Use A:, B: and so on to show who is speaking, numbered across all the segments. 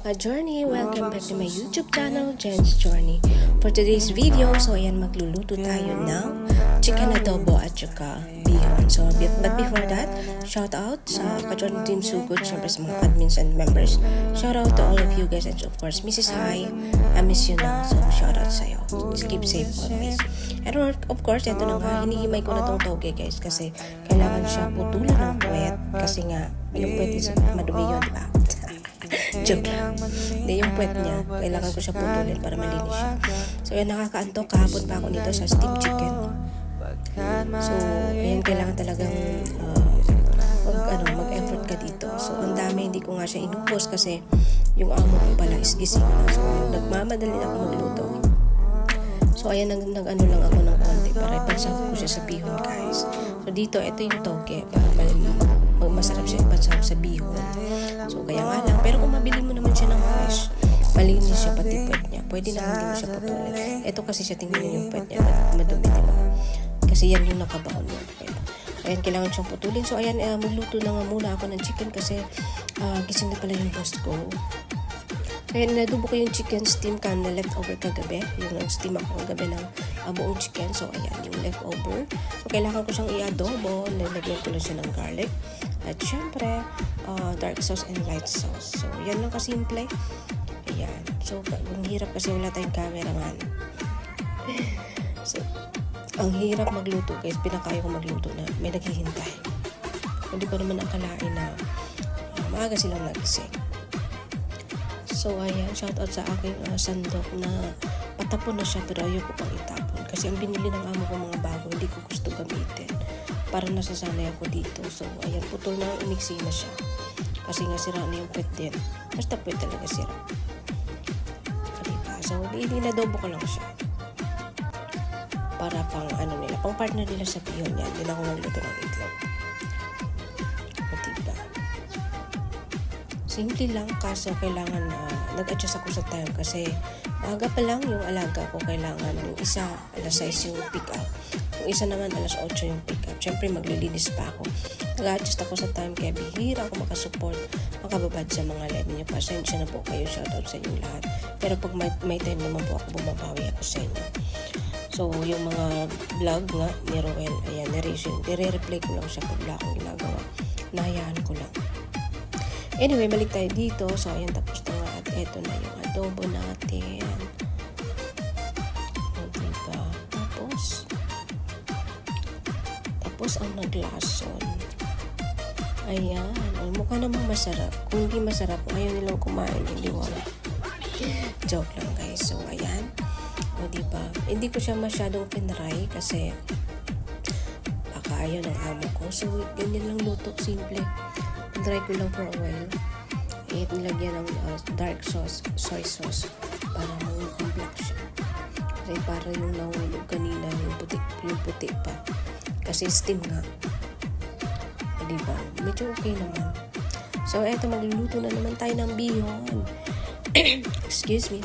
A: mga ka-journey! Welcome back to my YouTube channel, Jen's Journey. For today's video, so ayan, magluluto tayo ng chicken adobo at saka bihon. So, but before that, shout out sa ka-journey team Sugod, syempre sa mga admins and members. Shout out to all of you guys and of course, Mrs. Hai, I miss you na. So, shout out sa'yo. Keep safe always. And of course, ito na nga, hinihimay ko na tong toge guys kasi kailangan siya putulan ng puwet kasi nga, yung puwet is madumi yun, diba? Joke lang. Hindi, yung puwet niya, kailangan ko siya putulin para malinis siya. So, yan, nakakaantok. Kahapon pa ako nito sa steam chicken. So, ayan, kailangan talagang mag-effort ka dito. So, ang dami, hindi ko nga siya inubos kasi yung amo ko pala is gising. So, nagmamadali na ako magluto. So, ayan, nag-ano lang ako ng konti para ipansa ko siya sa bihon, guys. So, dito, ito yung toge para masarap siya ipansa sa bihon. So, kaya nga lang. Pero kung mabili mo naman siya ng fresh, malinis siya pati puwet niya. Pwede naman din mo siya putulin. Ito kasi siya tingnan yung puwet niya. Madumi, diba? Kasi yan yung nakabaon yung puwet. Ayan, kailangan siyang putulin. So, ayan, magluto na nga muna ako ng chicken kasi gising na pala yung boss ko. Kaya nadubo ko yung chicken steam can na leftover kagabi. Yung steam ako kagabi ng buong chicken. So, ayan, yung leftover. So, kailangan ko siyang i-adobo. Nalagyan ko lang siya ng garlic. At syempre, dark sauce and light sauce. So, yan lang kasimple. Ayan. So, ang hirap kasi wala tayong cameraman. So, ang hirap magluto guys. Pinakaya ko magluto na may naghihintay. Hindi ko naman akalain na maaga silang nagising. So, ayan, shoutout sa aking sandok na patapon na siya pero ayoko pang itapon. Kasi ang binili ng amo ko mga bago, hindi ko gusto gamitin. Para nasasanay ako dito. So, ayan, putol na, iniksi na siya. Kasi nga sira na yung puwet din. Basta puwet talaga sira. Diba? So, inadobo ko lang siya. Para pang pang partner nila sa bihon yan. Hindi na ako nagluto ng itlog. Diba? Simple lang, kaso kailangan nag-adjust ako sa time kasi maaga pa lang yung alaga ko, kailangan yung isa alas 6 yung pick up, yung isa naman alas 8 yung pick up. Syempre maglilinis pa ako, nag-adjust ako sa time kaya bihira ako makasupport, makababad sa mga live niyo. Pasensya na po kayo, shoutout sa inyong lahat, pero pag may time naman po ako, bumabawi ako sa inyo. So yung mga vlog nga ni Roel, ayan, nire-replay ko lang siya pag wala akong ginagawa, nahayaan ko lang. Anyway, balik tayo dito. So, ayan, tapos na nga. At eto na yung adobo natin. O, diba? Tapos ang naglason. Ayan. O, mukha namang masarap. Kung hindi masarap, ayaw nilang kumain. Hindi wala. Joke lang, guys. So, ayan. O, diba? Hindi ko siya masyadong pinray kasi baka ayaw ng amo ko. So, ganyan lang luto. Simple. Try ko lang for a while. Nilagyan ng dark sauce, soy sauce para maging black siya. Kasi para yung nahulog kanina yung puti pa. Kasi steam nga. Diba? Medyo okay naman. So, eto, magluluto na naman tayo ng bihon. Excuse me.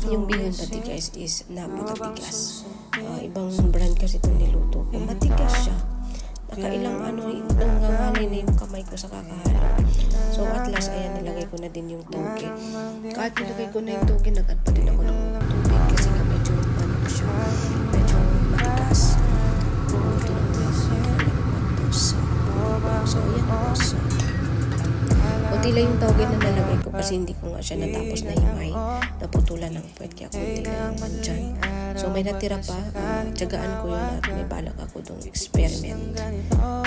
A: Yung bihon pati guys is napakatigas. Ibang brand kasi itong niluto ko. Matigas siya. Nakailang nangangalay na yung kamay ko sa kakahalo. So, at last, ayan, nilagay ko na din yung toge. Kahit nilagay ko na yung toge, nag-add pa din ako ng tubig kasi nga medyo matigas. Ito na so, ayan ako. So, kunti lang yung toge na nalagay ko kasi hindi ko nga siya natapos na himay. Naputulan ng puwet kaya kunti lang naman dyan. So, may natira pa. Tiyagaan ko yun at may balak ako dong experiment.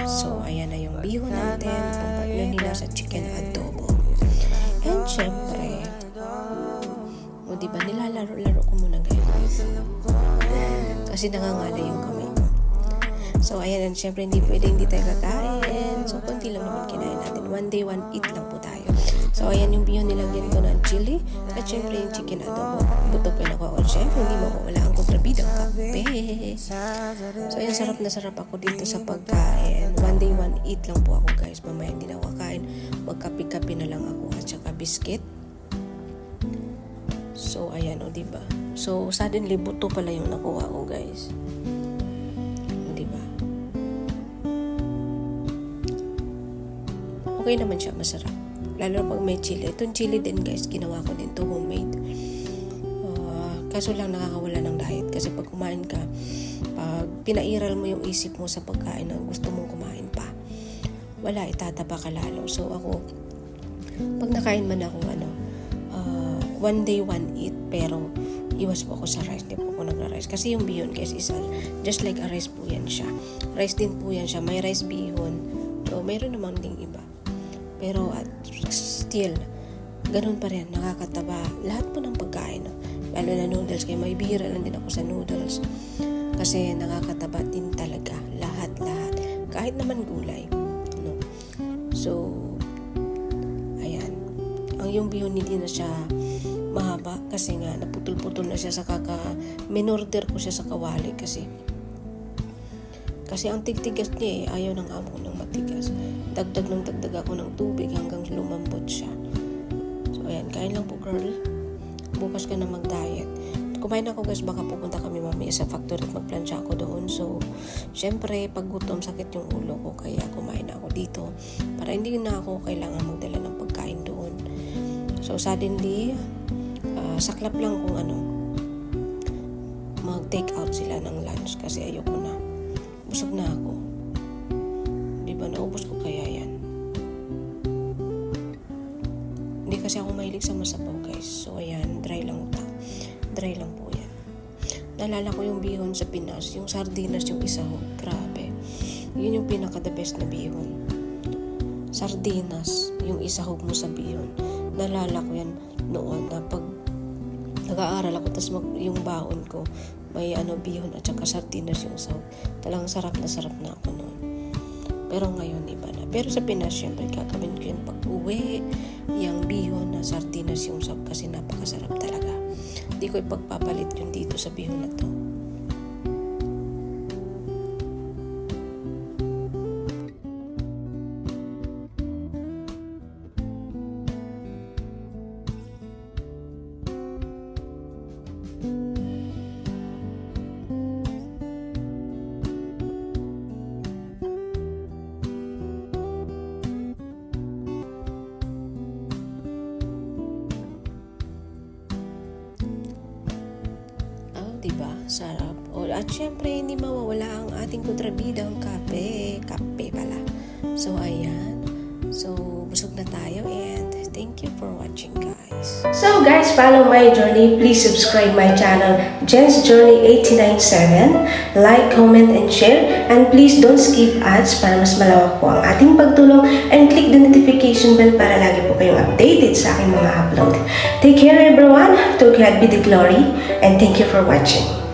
A: So, ayan na yung bihon natin. Pang-partner nila sa chicken adobo. And syempre, diba, nilalaro-laro ko muna guys. Kasi nangangalay yung kamay ko. So, ayan. And syempre, hindi tayo kakain. So, konti lang naman kinain natin. One day, one eat lang po tayo. So, ayan yung bihon, nilagyan ko ng chili. At syempre, yung chicken adobo. Buto pa ako. O, syempre, hindi mawawala ang kontrabidang kape. So, ayan, sarap na sarap ako dito sa pagkain. One day, one eat lang po ako, guys. Mamaya hindi na ako kakain. Magkapi-kapi na lang ako. At saka biscuit. So, ayan, o, diba? So, suddenly, buto pala yung nakuha ko, guys. O, diba? Okay naman siya, masarap. Lalo pag may chili. Itong chili din guys, ginawa ko din to homemade. Kaso lang nakakawala ng diet. Kasi pag kumain ka, pag pinairal mo yung isip mo sa pagkain na gusto mong kumain pa, wala, itataba ka lalo. So ako, pag nakain man ako, one day, one eat, pero iwas po ako sa rice. Di po ako nagra-rice. Kasi yung bihon guys is just like a rice po yan siya. Rice din po yan siya. May rice bihon. So, mayroon naman ding iba. Pero still, ganun pa rin. Nakakataba. Lahat po ng pagkain. No? Lalo na noodles. Kaya may bihira lang din ako sa noodles. Kasi nakakataba din talaga. Lahat. Kahit naman gulay. No? So, ayan. Ang yung bihon hindi na siya mahaba kasi nga naputol-putol na siya sa minorder ko siya sa kawali kasi ang tigtigas niya ayaw ng amo ko ng matigas. Dagdag ako ng tubig hanggang lumambot siya. So ayan, kain lang po girl. Bukas ka na mag-diet. Kumain ako guys, baka pupunta kami mamaya sa factory at magplansya ako doon. So syempre pag gutom sakit yung ulo ko kaya kumain ako dito para hindi na ako kailangan magdala ng pagkain doon. So suddenly saklap lang kung mag-take out sila ng lunch kasi ayoko na. Busog na ako. Diba, naubos ko kaya yan. Hindi kasi ako mahilig sa masabaw guys. So ayan, dry lang po yan. Naalala ko yung bihon sa Pinas, yung sardinas yung isahog. Grabe. Yun yung pinaka the best na bihon. Sardinas, yung isahog mo sa bihon. Naalala ko yan noon na pag nag-aaral ako, tapos yung baon ko, may bihon at saka sardinas yung sahog. Talagang sarap na ako noon. Pero ngayon, iba na. Pero sa Pinas, syempre, gagawin ko yun pag uwi, yung bihon na sardinas yung sahog kasi napakasarap talaga. Hindi ko ipagpapalit yun dito sa bihon na to. Diba? Sarap. At syempre, hindi mawawala ang ating kontrabidang kape. Kape pala. So, ayan. So, busog na tayo and thank you for watching, guys. So, guys, follow my journey. Please subscribe my channel, Jen's Journey 897. Like, comment, and share. And please don't skip ads para mas malawak po ang ating pagtulong and click the notification bell para lagi po kayong updated sa aking mga upload. Take care, everyone. To God be the glory. And thank you for watching.